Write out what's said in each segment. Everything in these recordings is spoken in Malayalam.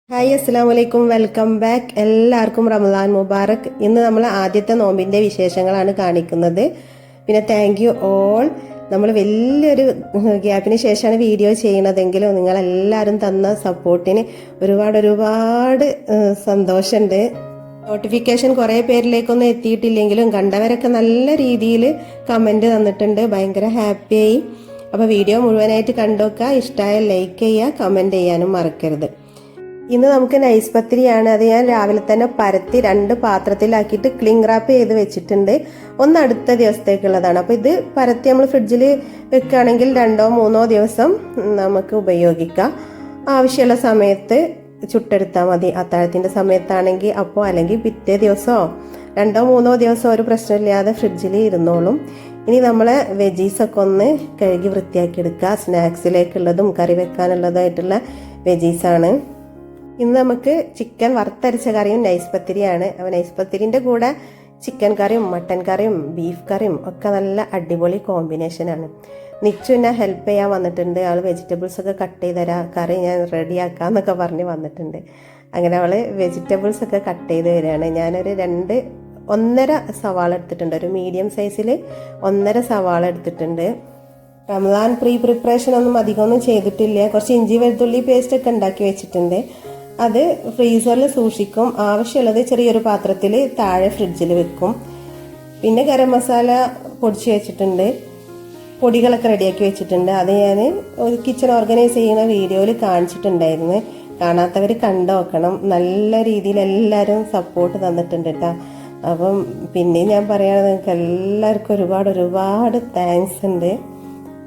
ഹായ് അസ്സലാമു അലൈക്കും, വെൽക്കം ബാക്ക്. എല്ലാവർക്കും റമദാൻ മുബാറക്. ഇന്ന് നമ്മൾ ആദ്യത്തെ നോമ്പിൻ്റെ വിശേഷങ്ങളാണ് കാണിക്കുന്നത്. പിന്നെ താങ്ക് യു ഓൾ. നമ്മൾ വലിയൊരു ഗ്യാപ്പിന് ശേഷമാണ് വീഡിയോ ചെയ്യണതെങ്കിലും നിങ്ങളെല്ലാവരും തന്ന സപ്പോർട്ടിന് ഒരുപാട് സന്തോഷമുണ്ട്. നോട്ടിഫിക്കേഷൻ കുറേ പേരിലേക്കൊന്നും എത്തിയിട്ടില്ലെങ്കിലും കണ്ടവരൊക്കെ നല്ല രീതിയിൽ കമൻറ്റ് തന്നിട്ടുണ്ട്. ഭയങ്കര ഹാപ്പിയായി. അപ്പോൾ വീഡിയോ മുഴുവനായിട്ട് കണ്ടുവെക്കുക. ഇഷ്ടമായ ലൈക്ക് ചെയ്യുക, കമൻറ്റ് ചെയ്യാനും മറക്കരുത്. ഇന്ന് നമുക്ക് നൈസ് പത്തിരിയാണ്. അത് ഞാൻ രാവിലെ തന്നെ പരത്തി 2 പാത്രത്തിലാക്കിയിട്ട് ക്ലിംഗ് റാപ്പ് ചെയ്ത് വെച്ചിട്ടുണ്ട്. ഒന്ന് അടുത്ത ദിവസത്തേക്കുള്ളതാണ്. അപ്പോൾ ഇത് പരത്തി നമ്മൾ ഫ്രിഡ്ജിൽ വെക്കുകയാണെങ്കിൽ 2-3 ദിവസം നമുക്ക് ഉപയോഗിക്കാം. ആവശ്യമുള്ള സമയത്ത് ചുട്ടെടുത്താൽ മതി. അത്താഴത്തിൻ്റെ സമയത്താണെങ്കിൽ അപ്പോൾ, അല്ലെങ്കിൽ പിറ്റേ ദിവസമോ 2-3 ദിവസം ഒരു പ്രശ്നമില്ലാതെ ഫ്രിഡ്ജിൽ ഇരുന്നോളും. ഇനി നമ്മളെ വെജീസൊക്കെ ഒന്ന് കഴുകി വൃത്തിയാക്കി എടുക്കുക. സ്നാക്സിലേക്കുള്ളതും കറി വെക്കാനുള്ളതായിട്ടുള്ള വെജീസാണ്. ഇന്ന് നമുക്ക് ചിക്കൻ വറുത്തരച്ച കറിയും നൈസ് പത്തിരിയാണ്. അപ്പോൾ നൈസ് പത്തിരിൻ്റെ കൂടെ ചിക്കൻ കറിയും മട്ടൻ കറിയും ബീഫ് കറിയും ഒക്കെ നല്ല അടിപൊളി കോമ്പിനേഷനാണ്. നിച്ചു എന്നെ ഹെൽപ്പ് ചെയ്യാൻ വന്നിട്ടുണ്ട്. അവൾ വെജിറ്റബിൾസ് ഒക്കെ കട്ട് ചെയ്ത് തരാം, കറി ഞാൻ റെഡിയാക്കാമെന്നൊക്കെ പറഞ്ഞ് വന്നിട്ടുണ്ട്. അങ്ങനെ അവൾ വെജിറ്റബിൾസ് ഒക്കെ കട്ട് ചെയ്ത് തരികയാണ്. ഞാനൊരു 1.5 സവാള എടുത്തിട്ടുണ്ട്. ഒരു മീഡിയം സൈസിൽ 1.5 സവാള എടുത്തിട്ടുണ്ട്. റമദാൻ പ്രിപ്പറേഷൻ ഒന്നും അധികമൊന്നും ചെയ്തിട്ടില്ല. കുറച്ച് ഇഞ്ചി വെളുത്തുള്ളി പേസ്റ്റ് ഒക്കെ ഉണ്ടാക്കി വെച്ചിട്ടുണ്ട്. അത് ഫ്രീസറിൽ സൂക്ഷിക്കും. ആവശ്യമുള്ളത് ചെറിയൊരു പാത്രത്തിൽ താഴെ ഫ്രിഡ്ജിൽ വെക്കും. പിന്നെ ഗരം മസാല പൊടിച്ച് വെച്ചിട്ടുണ്ട്. പൊടികളൊക്കെ റെഡിയാക്കി വെച്ചിട്ടുണ്ട്. അത് ഞാൻ ഒരു കിച്ചൺ ഓർഗനൈസ് ചെയ്യുന്ന വീഡിയോയിൽ കാണിച്ചിട്ടുണ്ടായിരുന്നു. കാണാത്തവർ കണ്ടു നോക്കണം. നല്ല രീതിയിൽ എല്ലാവരും സപ്പോർട്ട് തന്നിട്ടുണ്ട് കേട്ടോ. അപ്പം പിന്നെ ഞാൻ പറയുകയാണെങ്കിൽ നിങ്ങൾക്ക് എല്ലാവർക്കും ഒരുപാട് താങ്ക്സ് ഉണ്ട്.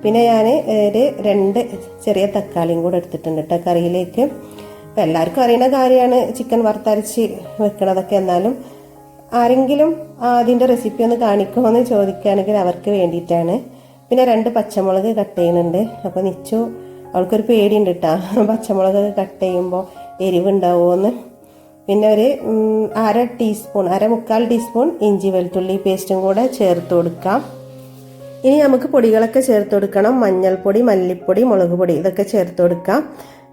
പിന്നെ ഞാൻ ഒരു 2 ചെറിയ തക്കാളിയും കൂടെ എടുത്തിട്ടുണ്ട് കേട്ടോ കറിയിലേക്ക്. അപ്പം എല്ലാവർക്കും അറിയുന്ന കാര്യമാണ് ചിക്കൻ വറുത്തരച്ച് വെക്കണതൊക്കെ. എന്നാലും ആരെങ്കിലും അതിൻ്റെ റെസിപ്പി ഒന്ന് കാണിക്കുമോ എന്ന് ചോദിക്കുകയാണെങ്കിൽ അവർക്ക് വേണ്ടിയിട്ടാണ്. പിന്നെ 2 പച്ചമുളക് കട്ട് ചെയ്യുന്നുണ്ട്. അപ്പോൾ നിച്ചു അവൾക്കൊരു പേടിയുണ്ട് കേട്ടോ, പച്ചമുളക് കട്ട് ചെയ്യുമ്പോൾ എരിവുണ്ടാവുമോ എന്ന്. പിന്നെ ഒരു 1/4 ടീസ്പൂൺ ഇഞ്ചി വെളുത്തുള്ളി പേസ്റ്റും കൂടെ ചേർത്ത് കൊടുക്കാം. ഇനി നമുക്ക് പൊടികളൊക്കെ ചേർത്ത് കൊടുക്കണം. മഞ്ഞൾപ്പൊടി, മല്ലിപ്പൊടി, മുളക് പൊടി ഇതൊക്കെ ചേർത്ത് കൊടുക്കാം.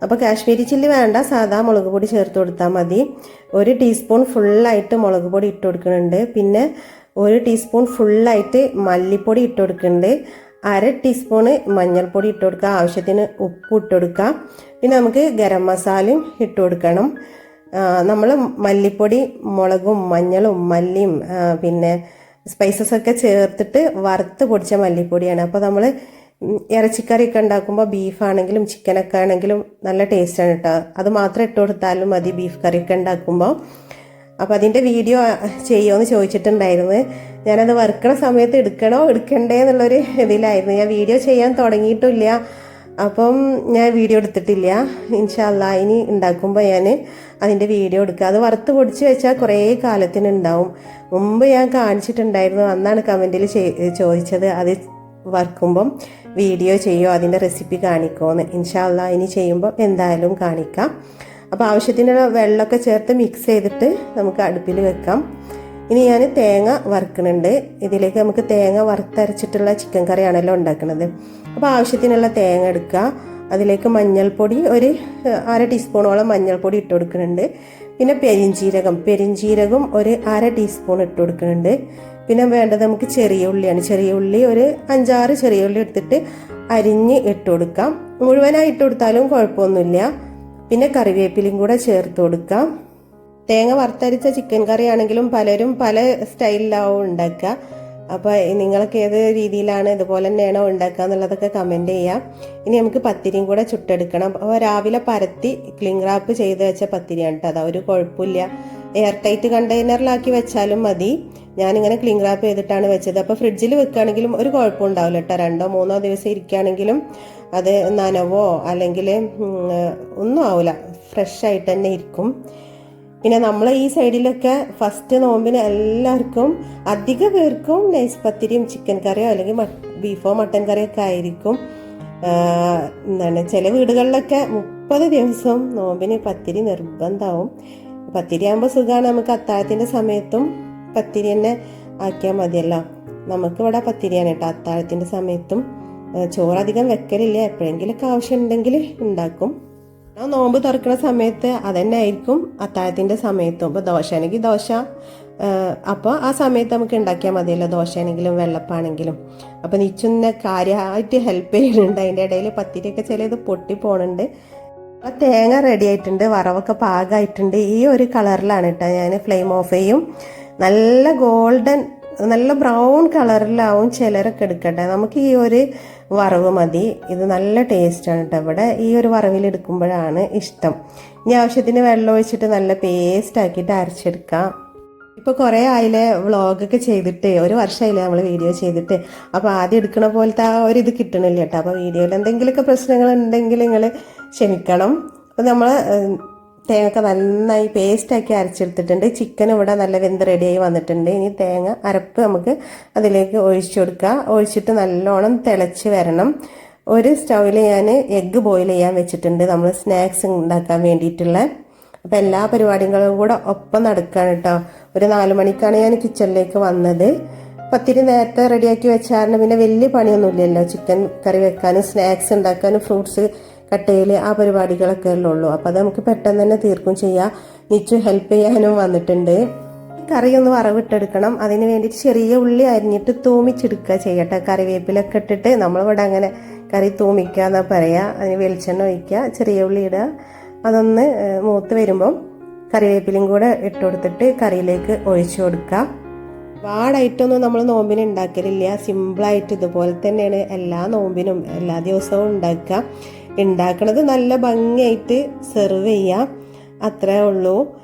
അപ്പോൾ കാശ്മീരി ചില്ലി വേണ്ട, സാധാ മുളക് പൊടി ചേർത്ത് കൊടുത്താൽ മതി. 1 ടീസ്പൂൺ ഫുള്ളായിട്ട് മുളക് പൊടി ഇട്ട് കൊടുക്കുന്നുണ്ട്. പിന്നെ 1 ടീസ്പൂൺ ഫുള്ളായിട്ട് മല്ലിപ്പൊടി ഇട്ട് കൊടുക്കുന്നുണ്ട്. 1/2 ടീസ്പൂണ് മഞ്ഞൾപ്പൊടി ഇട്ട് കൊടുക്കുക. ആവശ്യത്തിന് ഉപ്പ് ഇട്ട് കൊടുക്കുക. പിന്നെ നമുക്ക് ഗരം മസാലയും ഇട്ട് കൊടുക്കണം. നമ്മൾ മല്ലിപ്പൊടി, മുളകും മഞ്ഞളും മല്ലിയും പിന്നെ സ്പൈസസ് ഒക്കെ ചേർത്തിട്ട് വറുത്ത് പൊടിച്ച മല്ലിപ്പൊടിയാണ്. അപ്പോൾ നമ്മൾ ഇറച്ചിക്കറിയൊക്കെ ഉണ്ടാക്കുമ്പോൾ ബീഫാണെങ്കിലും ചിക്കനൊക്കെ ആണെങ്കിലും നല്ല ടേസ്റ്റാണ് കേട്ടോ. അത് മാത്രം ഇട്ട് കൊടുത്താലും മതി ബീഫ് കറിയൊക്കെ ഉണ്ടാക്കുമ്പോൾ. അപ്പോൾ അതിൻ്റെ വീഡിയോ ചെയ്യുമോ ചോദിച്ചിട്ടുണ്ടായിരുന്നു. ഞാനത് വറുക്കണ സമയത്ത് എടുക്കണ്ടേ എന്നുള്ളൊരു ഇതിലായിരുന്നു. ഞാൻ വീഡിയോ ചെയ്യാൻ തുടങ്ങിയിട്ടില്ല. അപ്പം ഞാൻ വീഡിയോ എടുത്തിട്ടില്ല. ഇൻഷാ അല്ലാ ഇനി ഉണ്ടാക്കുമ്പോൾ ഞാൻ അതിൻ്റെ വീഡിയോ എടുക്കുക. അത് വറുത്ത് പൊടിച്ച് വെച്ചാൽ കുറേ കാലത്തിന് ഉണ്ടാവും. മുമ്പ് ഞാൻ കാണിച്ചിട്ടുണ്ടായിരുന്നു. അന്നാണ് കമൻറ്റിൽ ചോദിച്ചത് അത് വറുക്കുമ്പം വീഡിയോ ചെയ്യുമോ, അതിൻ്റെ റെസിപ്പി കാണിക്കുമോ എന്ന്. ഇൻഷാ അല്ലാ ഇനി ചെയ്യുമ്പോൾ എന്തായാലും കാണിക്കാം. അപ്പോൾ ആവശ്യത്തിനുള്ള വെള്ളമൊക്കെ ചേർത്ത് മിക്സ് ചെയ്തിട്ട് നമുക്ക് അടുപ്പിൽ വെക്കാം. ഇനി ഞാൻ തേങ്ങ വറുക്കുന്നുണ്ട്. ഇതിലേക്ക് നമുക്ക് തേങ്ങ വറുത്തരച്ചിട്ടുള്ള ചിക്കൻ കറിയാണല്ലോ ഉണ്ടാക്കുന്നത്. അപ്പോൾ ആവശ്യത്തിനുള്ള തേങ്ങ എടുക്കുക. അതിലേക്ക് മഞ്ഞൾപ്പൊടി ഒരു 1/2 ടീസ്പൂണോളം മഞ്ഞൾപ്പൊടി ഇട്ട് കൊടുക്കുന്നുണ്ട്. പിന്നെ പെരിഞ്ജീരകം ഒരു 1/2 ടീസ്പൂൺ ഇട്ട് കൊടുക്കുന്നുണ്ട്. പിന്നെ വേണ്ടത് നമുക്ക് ചെറിയ ഉള്ളിയാണ്. ചെറിയ ഉള്ളി ഒരു 5-6 ചെറിയ ഉള്ളി എടുത്തിട്ട് അരിഞ്ഞ് ഇട്ട് കൊടുക്കാം. മുഴുവനായി ഇട്ട് കൊടുത്താലും കുഴപ്പമൊന്നുമില്ല. പിന്നെ കറിവേപ്പിലയും കൂടെ ചേർത്ത് കൊടുക്കാം. തേങ്ങ വറുത്തരിച്ച ചിക്കൻ കറി ആണെങ്കിലും പലരും പല സ്റ്റൈലിലാവും ഉണ്ടാക്കുക. അപ്പോൾ നിങ്ങൾക്ക് ഏത് രീതിയിലാണ് ഇതുപോലെ തന്നെയാണോ ഉണ്ടാക്കുക എന്നുള്ളതൊക്കെ കമൻറ്റ് ചെയ്യാം. ഇനി നമുക്ക് പത്തിരിയും കൂടെ ചുട്ടെടുക്കണം. അപ്പോൾ രാവിലെ പരത്തി ക്ലിംഗ് റാപ്പ് ചെയ്ത് വെച്ച പത്തിരിയാണ് കേട്ടോ. അതാ ഒരു കുഴപ്പമില്ല. എയർ ടൈറ്റ് കണ്ടെയ്നറിലാക്കി വെച്ചാലും മതി. ഞാനിങ്ങനെ ക്ലിംഗ് റാപ്പ് ചെയ്തിട്ടാണ് വെച്ചത്. അപ്പോൾ ഫ്രിഡ്ജിൽ വെക്കുകയാണെങ്കിലും ഒരു കുഴപ്പം ഉണ്ടാവില്ല കേട്ടോ. 2-3 ദിവസം ഇരിക്കുകയാണെങ്കിലും അത് നനവോ അല്ലെങ്കിൽ ഒന്നും ആവില്ല, ഫ്രഷ് ആയിട്ട് തന്നെ ഇരിക്കും. പിന്നെ നമ്മൾ ഈ സൈഡിലൊക്കെ ഫസ്റ്റ് നോമ്പിന് എല്ലാവർക്കും അധിക പേർക്കും നൈസ് പത്തിരിയും ചിക്കൻ കറിയോ അല്ലെങ്കിൽ ബീഫോ മട്ടൻ കറിയോ ഒക്കെ ആയിരിക്കും. ചില വീടുകളിലൊക്കെ 30 ദിവസം നോമ്പിന് പത്തിരി നിർബന്ധമാവും. പത്തിരി ആകുമ്പോൾ സുഖമാണ്. നമുക്ക് അത്താഴത്തിൻ്റെ സമയത്തും പത്തിരി തന്നെ ആക്കിയാൽ മതിയല്ലോ. നമുക്കിവിടെ പത്തിരിയാണ് കേട്ടോ അത്താഴത്തിൻ്റെ സമയത്തും. ചോറധികം വെക്കലില്ല, എപ്പോഴെങ്കിലൊക്കെ ആവശ്യമുണ്ടെങ്കിൽ ഉണ്ടാക്കും. നോമ്പ് തുറക്കുന്ന സമയത്ത് അതന്നെ ആയിരിക്കും അത്താഴത്തിൻ്റെ സമയത്തും. ഇപ്പോൾ ദോശയാണെങ്കിൽ ദോശ, അപ്പോൾ ആ സമയത്ത് നമുക്ക് ഉണ്ടാക്കിയാൽ മതിയല്ലോ, ദോശയാണെങ്കിലും വെള്ളപ്പാണെങ്കിലും. അപ്പോൾ നിച്ചുന്നെ കാര്യമായിട്ട് ഹെൽപ്പ് ചെയ്യുന്നുണ്ട്. അതിൻ്റെ ഇടയിൽ പത്തിരിയൊക്കെ ചിലത് പൊട്ടി പോകുന്നുണ്ട്. അപ്പോൾ തേങ്ങ റെഡി ആയിട്ടുണ്ട്, വറവൊക്കെ പാകമായിട്ടുണ്ട്. ഈ ഒരു കളറിലാണ് കേട്ടോ ഞാൻ ഫ്ലെയിം ഓഫ് ചെയ്യും. നല്ല ഗോൾഡൻ, നല്ല ബ്രൗൺ കളറിലാവും ചിലരൊക്കെ എടുക്കട്ടെ. നമുക്ക് ഈ ഒരു വറവ് മതി. ഇത് നല്ല ടേസ്റ്റാണ് കേട്ടോ. ഇവിടെ ഈ ഒരു വറവിൽ എടുക്കുമ്പോഴാണ് ഇഷ്ടം. ഇനി ആവശ്യത്തിന് വെള്ളം ഒഴിച്ചിട്ട് നല്ല പേസ്റ്റ് ആക്കിയിട്ട് അരച്ചെടുക്കാം. ഇപ്പോൾ കുറേ ആയില്ലേ വ്ളോഗൊക്കെ ചെയ്തിട്ട്, ഒരു വർഷമായില്ലേ നമ്മൾ വീഡിയോ ചെയ്തിട്ട്. അപ്പോൾ ആദ്യം എടുക്കണ പോലത്തെ ആ ഒരു ഇത് കിട്ടണില്ല കേട്ടോ. അപ്പോൾ വീഡിയോയിൽ എന്തെങ്കിലുമൊക്കെ പ്രശ്നങ്ങൾ ഉണ്ടെങ്കിൽ നിങ്ങൾ ക്ഷമിക്കണം. അപ്പോൾ നമ്മൾ തേങ്ങ നന്നായി പേസ്റ്റാക്കി അരച്ചെടുത്തിട്ടുണ്ട്. ചിക്കൻ ഇവിടെ നല്ല വെന്ത് റെഡിയായി വന്നിട്ടുണ്ട്. ഇനി തേങ്ങ അരപ്പ് നമുക്ക് അതിലേക്ക് ഒഴിച്ചു കൊടുക്കുക. ഒഴിച്ചിട്ട് നല്ലോണം തിളച്ച് വരണം. ഒരു സ്റ്റൗവിൽ ഞാൻ എഗ്ഗ് ബോയിൽ ചെയ്യാൻ വെച്ചിട്ടുണ്ട്, നമ്മൾ സ്നാക്സ് ഉണ്ടാക്കാൻ വേണ്ടിയിട്ടുള്ള. അപ്പോൾ എല്ലാ പരിപാടികളും കൂടെ ഒപ്പം നടക്കുകയാണ് കേട്ടോ. ഒരു 4 മണിക്കാണ് ഞാൻ കിച്ചണിലേക്ക് വന്നത്. പത്തിരി നേരത്തെ റെഡിയാക്കി വെച്ചാൽ പിന്നെ വലിയ പണിയൊന്നുമില്ലല്ലോ. ചിക്കൻ കറി വെക്കാനും സ്നാക്സ് ഉണ്ടാക്കാനും ഫ്രൂട്ട്സ് കട്ട് ചെയ്യൽ, ആ പരിപാടികളൊക്കെ ഉള്ളൂ. അപ്പോൾ അത് നമുക്ക് പെട്ടെന്ന് തന്നെ തീർക്കും ചെയ്യാം. നിച്ചു ഹെൽപ്പ് ചെയ്യാനും വന്നിട്ടുണ്ട്. കറി ഒന്ന് വറവിട്ടെടുക്കണം. അതിന് വേണ്ടിയിട്ട് ചെറിയ ഉള്ളി അരിഞ്ഞിട്ട് തൂമിച്ചെടുക്കുക ചെയ്യട്ടെ. കറിവേപ്പിലൊക്കെ ഇട്ടിട്ട് നമ്മളിവിടെ അങ്ങനെ കറി തൂമിക്കുക എന്നാണ് പറയുക. അതിന് വെളിച്ചെണ്ണ ഒഴിക്കുക, ചെറിയ ഉള്ളി ഇടുക. അതൊന്ന് മൂത്ത് വരുമ്പം കറിവേപ്പിലയും കൂടെ ഇട്ട് കൊടുത്തിട്ട് കറിയിലേക്ക് ഒഴിച്ചു കൊടുക്കുക. ഒരുപാടായിട്ടൊന്നും നമ്മൾ നോമ്പിന് ഉണ്ടാക്കലില്ല. സിമ്പിളായിട്ട് ഇതുപോലെ തന്നെയാണ് എല്ലാ നോമ്പിനും എല്ലാ ദിവസവും ഉണ്ടാക്കുക. ഉണ്ടാക്കണത് നല്ല ഭംഗിയായിട്ട് സെർവ് ചെയ്യാം, അത്രേ ഉള്ളൂ.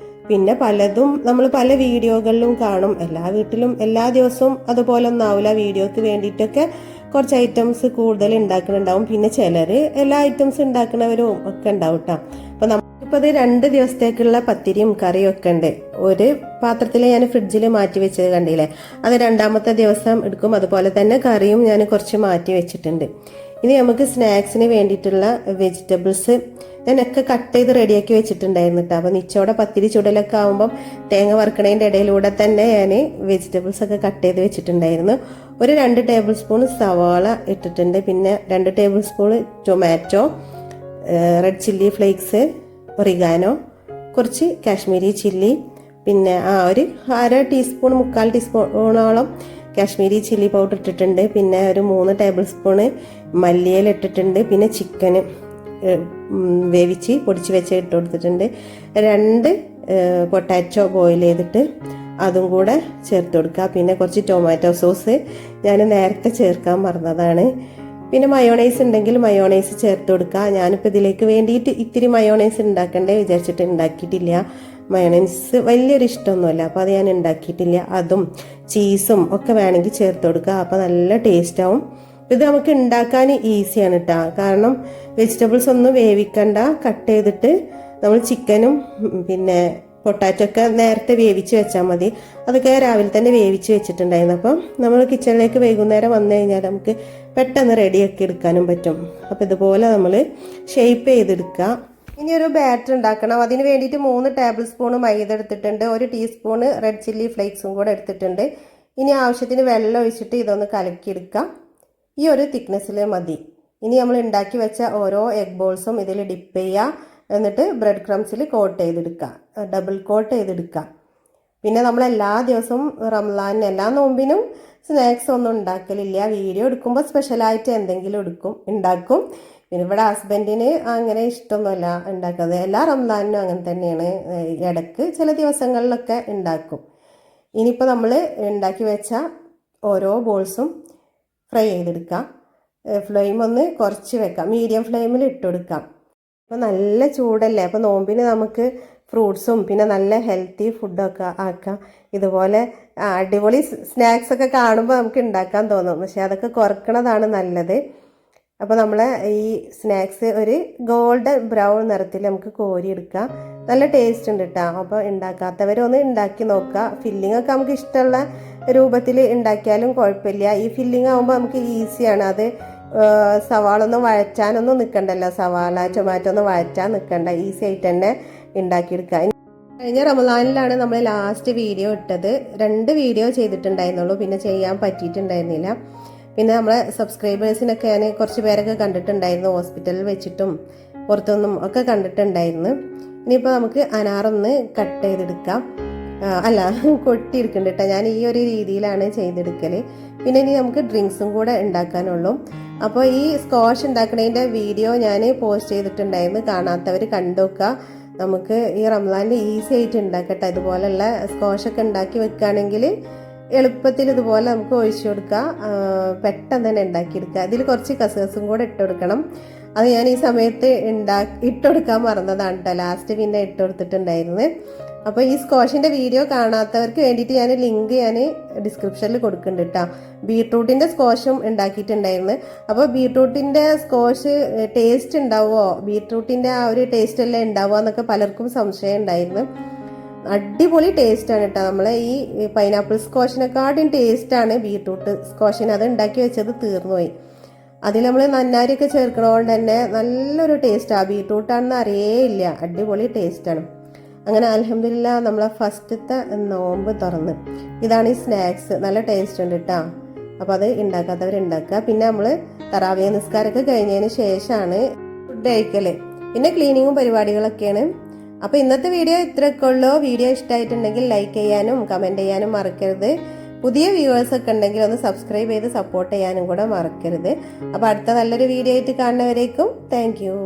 പിന്നെ പലതും നമ്മൾ പല വീഡിയോകളിലും കാണും. എല്ലാ വീട്ടിലും എല്ലാ ദിവസവും അതുപോലെ ഒന്നും ആവില്ല. വീഡിയോക്ക് വേണ്ടിയിട്ടൊക്കെ കുറച്ച് ഐറ്റംസ് കൂടുതൽ ഉണ്ടാക്കുന്നുണ്ടാവും. പിന്നെ ചിലർ എല്ലാ ഐറ്റംസ് ഉണ്ടാക്കുന്നവരും ഒക്കെ ഉണ്ടാവും കേട്ടോ. അപ്പോൾ നമുക്കിപ്പോൾ അത് 2 ദിവസത്തേക്കുള്ള പത്തിരിയും കറിയും ഒക്കെ ഉണ്ട്. ഒരു പാത്രത്തിൽ ഞാൻ ഫ്രിഡ്ജിൽ മാറ്റി വെച്ചത് കണ്ടില്ലേ, അത് 2ാമത്തെ ദിവസം എടുക്കും. അതുപോലെ തന്നെ കറിയും ഞാൻ കുറച്ച് മാറ്റി വെച്ചിട്ടുണ്ട്. ഇനി നമുക്ക് സ്നാക്സിന് വേണ്ടിയിട്ടുള്ള വെജിറ്റബിൾസ് ഞാനൊക്കെ കട്ട് ചെയ്ത് റെഡിയാക്കി വെച്ചിട്ടുണ്ടായിരുന്നു കേട്ടോ. അപ്പോൾ നിച്ചോടെ പത്തിരി ചുടലൊക്കെ ആകുമ്പം തേങ്ങ വറുക്കണതിൻ്റെ ഇടയിലൂടെ തന്നെ ഞാൻ വെജിറ്റബിൾസ് ഒക്കെ കട്ട് ചെയ്ത് വെച്ചിട്ടുണ്ടായിരുന്നു. ഒരു 2 ടേബിൾ സ്പൂൺ സവാള ഇട്ടിട്ടുണ്ട്. പിന്നെ 2 table spoon tomato, red chilli flakes, oregano, കുറച്ച് കാശ്മീരി ചില്ലി, പിന്നെ ഒരു 1/2 ടീസ്പൂൺ 3/4 ടീസ്പൂണോളം കാശ്മീരി ചില്ലി പൗഡർ ഇട്ടിട്ടുണ്ട്. പിന്നെ ഒരു 3 ടേബിൾ സ്പൂണ് മല്ലിയില ഇട്ടിട്ടുണ്ട്. പിന്നെ ചിക്കന് വേവിച്ച് പൊടിച്ച് വെച്ച് ഇട്ട് കൊടുത്തിട്ടുണ്ട്. 2 പൊട്ടാറ്റോ ബോയിൽ ചെയ്തിട്ട് അതും കൂടെ ചേർത്ത് കൊടുക്കുക. പിന്നെ കുറച്ച് ടൊമാറ്റോ സോസ് ഞാൻ നേരത്തെ ചേർക്കാൻ മറന്നതാണ്. പിന്നെ മയോണൈസ് ഉണ്ടെങ്കിൽ മയോണൈസ് ചേർത്ത് കൊടുക്കുക. ഞാനിപ്പോൾ ഇതിലേക്ക് വേണ്ടിയിട്ട് ഇത്തിരി മയോണൈസ് ഉണ്ടാക്കണ്ടേ വിചാരിച്ചിട്ട് ഉണ്ടാക്കിയിട്ടില്ല. മയോണൈസ് വലിയൊരു ഇഷ്ടമൊന്നുമല്ല, അപ്പോൾ അത് ഞാൻ ഉണ്ടാക്കിയിട്ടില്ല. അതും ചീസും ഒക്കെ വേണമെങ്കിൽ ചേർത്ത് കൊടുക്കുക. അപ്പോൾ നല്ല ടേസ്റ്റ് ആവും. ഇത് നമുക്ക് ഉണ്ടാക്കാൻ ഈസിയാണ് കേട്ടോ. കാരണം വെജിറ്റബിൾസ് ഒന്നും വേവിക്കണ്ട, കട്ട് ചെയ്തിട്ട് നമ്മൾ ചിക്കനും പിന്നെ പൊട്ടാറ്റോ ഒക്കെ നേരത്തെ വേവിച്ച് വെച്ചാൽ മതി. അതൊക്കെ രാവിലെ തന്നെ വേവിച്ച് വെച്ചിട്ടുണ്ടായിരുന്നു. അപ്പം നമ്മൾ കിച്ചണിലേക്ക് വൈകുന്നേരം വന്നു കഴിഞ്ഞാൽ നമുക്ക് പെട്ടെന്ന് റെഡിയാക്കി എടുക്കാനും പറ്റും. അപ്പോൾ ഇതുപോലെ നമ്മൾ ഷേപ്പ് ചെയ്തെടുക്കുക. ഇനി ഒരു ബാറ്റർ ഉണ്ടാക്കണം. അതിന് വേണ്ടിയിട്ട് 3 ടേബിൾ സ്പൂൺ മൈദ എടുത്തിട്ടുണ്ട്. 1 ടീസ്പൂണ് റെഡ് ചില്ലി ഫ്ലേക്സും കൂടെ എടുത്തിട്ടുണ്ട്. ഇനി ആവശ്യത്തിന് വെള്ളം ഒഴിച്ചിട്ട് ഇതൊന്ന് കലക്കിയെടുക്കാം. ഈ ഒരു തിക്നെസ്സിൽ മതി. ഇനി നമ്മൾ ഉണ്ടാക്കി വെച്ച ഓരോ എഗ് ബോൾസും ഇതിൽ ഡിപ്പ് ചെയ്യുക. എന്നിട്ട് ബ്രെഡ് ക്രംസിൽ കോട്ട് ചെയ്തെടുക്കുക, ഡബിൾ കോട്ട് ചെയ്തെടുക്കുക. പിന്നെ നമ്മൾ എല്ലാ ദിവസവും റംസാനിന് എല്ലാ നോമ്പിനും സ്നാക്സ് ഒന്നും ഉണ്ടാക്കലില്ല. വീഡിയോ എടുക്കുമ്പോൾ സ്പെഷ്യലായിട്ട് എന്തെങ്കിലും ഉണ്ടാക്കും. പിന്നെ ഇവിടെ ഹസ്ബൻഡിന് അങ്ങനെ ഇഷ്ടമൊന്നുമല്ല ഉണ്ടാക്കുന്നത്. എല്ലാ റംസാനിനും അങ്ങനെ തന്നെയാണ്. ഇടയ്ക്ക് ചില ദിവസങ്ങളിലൊക്കെ ഉണ്ടാക്കും. ഇനിയിപ്പോൾ നമ്മൾ ഉണ്ടാക്കി വെച്ച ഓരോ ബോൾസും ഫ്രൈ ചെയ്തെടുക്കാം. ഫ്ലെയിം ഒന്ന് കുറച്ച് വെക്കാം, മീഡിയം ഫ്ലെയിമിൽ ഇട്ട് കൊടുക്കാം. അപ്പോൾ നല്ല ചൂടല്ലേ, അപ്പോൾ നോമ്പിന് നമുക്ക് ഫ്രൂട്ട്സും പിന്നെ നല്ല ഹെൽത്തി ഫുഡൊക്കെ ആക്കാം. ഇതുപോലെ അടിപൊളി സ്നാക്സൊക്കെ കാണുമ്പോൾ നമുക്ക് ഉണ്ടാക്കാൻ തോന്നും, പക്ഷെ അതൊക്കെ കുറക്കണതാണ് നല്ലത്. അപ്പോൾ നമ്മൾ ഈ സ്നാക്സ് ഒരു ഗോൾഡൻ ബ്രൗൺ നിറത്തിൽ നമുക്ക് കോരിയെടുക്കാം. നല്ല ടേസ്റ്റ് ഉണ്ട് കേട്ടോ. അപ്പോൾ ഉണ്ടാക്കാത്തവരൊന്ന് ഉണ്ടാക്കി നോക്കുക. ഫില്ലിംഗ് ഒക്കെ നമുക്ക് ഇഷ്ടമുള്ള രൂപത്തിൽ ഉണ്ടാക്കിയാലും കുഴപ്പമില്ല. ഈ ഫില്ലിംഗ് ആകുമ്പോൾ നമുക്ക് ഈസിയാണ്. അത് സവാള ഒന്നും വഴറ്റാനൊന്നും നിൽക്കണ്ടല്ലോ, സവാള ടൊമാറ്റോ ഒന്നും വഴറ്റാൻ നിൽക്കണ്ട, ഈസി ആയിട്ട് തന്നെ ഉണ്ടാക്കിയെടുക്കുക. കഴിഞ്ഞ റമദാനിലാണ് നമ്മൾ ലാസ്റ്റ് വീഡിയോ ഇട്ടത്. 2 വീഡിയോ ചെയ്തിട്ടുണ്ടായിരുന്നുള്ളൂ, പിന്നെ ചെയ്യാൻ പറ്റിയിട്ടുണ്ടായിരുന്നില്ല. പിന്നെ നമ്മളെ സബ്സ്ക്രൈബേഴ്സിനൊക്കെ ഞാൻ കുറച്ച് പേരൊക്കെ കണ്ടിട്ടുണ്ടായിരുന്നു ഹോസ്പിറ്റലിൽ വെച്ചിട്ടും പുറത്തൊന്നും ഒക്കെ കണ്ടിട്ടുണ്ടായിരുന്നു. ഇനിയിപ്പോൾ നമുക്ക് അനാറൊന്ന് കട്ട് ചെയ്തെടുക്കാം. അല്ല, കൊട്ടിയെടുക്കുന്നുണ്ട് കേട്ടോ. ഞാൻ ഈ ഒരു രീതിയിലാണ് ചെയ്തെടുക്കൽ. പിന്നെ ഇനി നമുക്ക് ഡ്രിങ്ക്സും കൂടെ ഉണ്ടാക്കാനുള്ളൂ. അപ്പോൾ ഈ സ്ക്വാഷ് ഉണ്ടാക്കുന്നതിൻ്റെ വീഡിയോ ഞാൻ പോസ്റ്റ് ചെയ്തിട്ടുണ്ടായിരുന്നു. കാണാത്തവർ കണ്ടുനോക്കുക. നമുക്ക് ഈ റംസാനിൽ ഈസി ആയിട്ട് ഉണ്ടാക്കട്ടെ. ഇതുപോലെയുള്ള സ്ക്വാഷൊക്കെ ഉണ്ടാക്കി വെക്കുകയാണെങ്കിൽ എളുപ്പത്തിൽ ഇതുപോലെ നമുക്ക് ഒഴിച്ചു കൊടുക്കുക. പെട്ടെന്ന് തന്നെ ഉണ്ടാക്കിയെടുക്കുക. ഇതിൽ കുറച്ച് കസകസും കൂടെ ഇട്ട് കൊടുക്കണം. അത് ഞാൻ ഈ സമയത്ത് ഇട്ടുകൊടുക്കാൻ മറന്നതാണ് കേട്ടോ. ലാസ്റ്റ് പിന്നെ ഇട്ട് കൊടുത്തിട്ടുണ്ടായിരുന്നു. അപ്പോൾ ഈ സ്ക്വാഷിൻ്റെ വീഡിയോ കാണാത്തവർക്ക് വേണ്ടിയിട്ട് ഞാൻ ലിങ്ക് ഡിസ്ക്രിപ്ഷനിൽ കൊടുക്കുന്നുണ്ട് കേട്ടോ. ബീട്രൂട്ടിൻ്റെ സ്ക്വാഷും ഉണ്ടാക്കിയിട്ടുണ്ടായിരുന്നു. അപ്പോൾ ബീട്രൂട്ടിൻ്റെ സ്ക്വാഷ് ടേസ്റ്റ് ഉണ്ടാവുമോ, ബീട്രൂട്ടിൻ്റെ ആ ഒരു ടേസ്റ്റ് എല്ലാം ഉണ്ടാവുക എന്നൊക്കെ പലർക്കും സംശയം ഉണ്ടായിരുന്നു. അടിപൊളി ടേസ്റ്റാണ് കേട്ടോ. നമ്മളെ ഈ പൈനാപ്പിൾ സ്ക്വാഷിനെക്കാട്ടും ടേസ്റ്റാണ് ബീട്രൂട്ട് സ്ക്വാഷിന്. അത് ഉണ്ടാക്കി വെച്ചത് തീർന്നുപോയി. അതിൽ നമ്മൾ നന്നാരിയൊക്കെ ചേർക്കണതുകൊണ്ട് തന്നെ നല്ലൊരു ടേസ്റ്റാണ്. ബീട്രൂട്ടാണെന്ന് അറിയേയില്ല, അടിപൊളി ടേസ്റ്റാണ്. അങ്ങനെ അൽഹംദുലില്ലാ നമ്മളെ ഫസ്റ്റത്തെ നോമ്പ് തുറന്ന്. ഇതാണ് ഈ സ്നാക്സ്, നല്ല ടേസ്റ്റ് ഉണ്ട് കേട്ടോ. അപ്പോൾ അത് ഉണ്ടാക്കാത്തവരുണ്ടാക്കുക. പിന്നെ നമ്മൾ തറാവിയ നിസ്കാരമൊക്കെ കഴിഞ്ഞതിന് ശേഷമാണ് ഫുഡ് കഴിക്കൽ. പിന്നെ ക്ലീനിങ്ങും പരിപാടികളൊക്കെയാണ്. അപ്പോൾ ഇന്നത്തെ വീഡിയോ ഇത്രയൊക്കെ ഉള്ളൂ. വീഡിയോ ഇഷ്ടമായിട്ടുണ്ടെങ്കിൽ ലൈക്ക് ചെയ്യാനും കമൻറ്റ് ചെയ്യാനും മറക്കരുത്. പുതിയ വ്യൂവേഴ്സൊക്കെ ഉണ്ടെങ്കിൽ ഒന്ന് സബ്സ്ക്രൈബ് ചെയ്ത് സപ്പോർട്ട് ചെയ്യാനും കൂടെ മറക്കരുത്. അപ്പോൾ അടുത്ത നല്ലൊരു വീഡിയോ ആയിട്ട് കാണുന്നവരേക്കും താങ്ക് യു.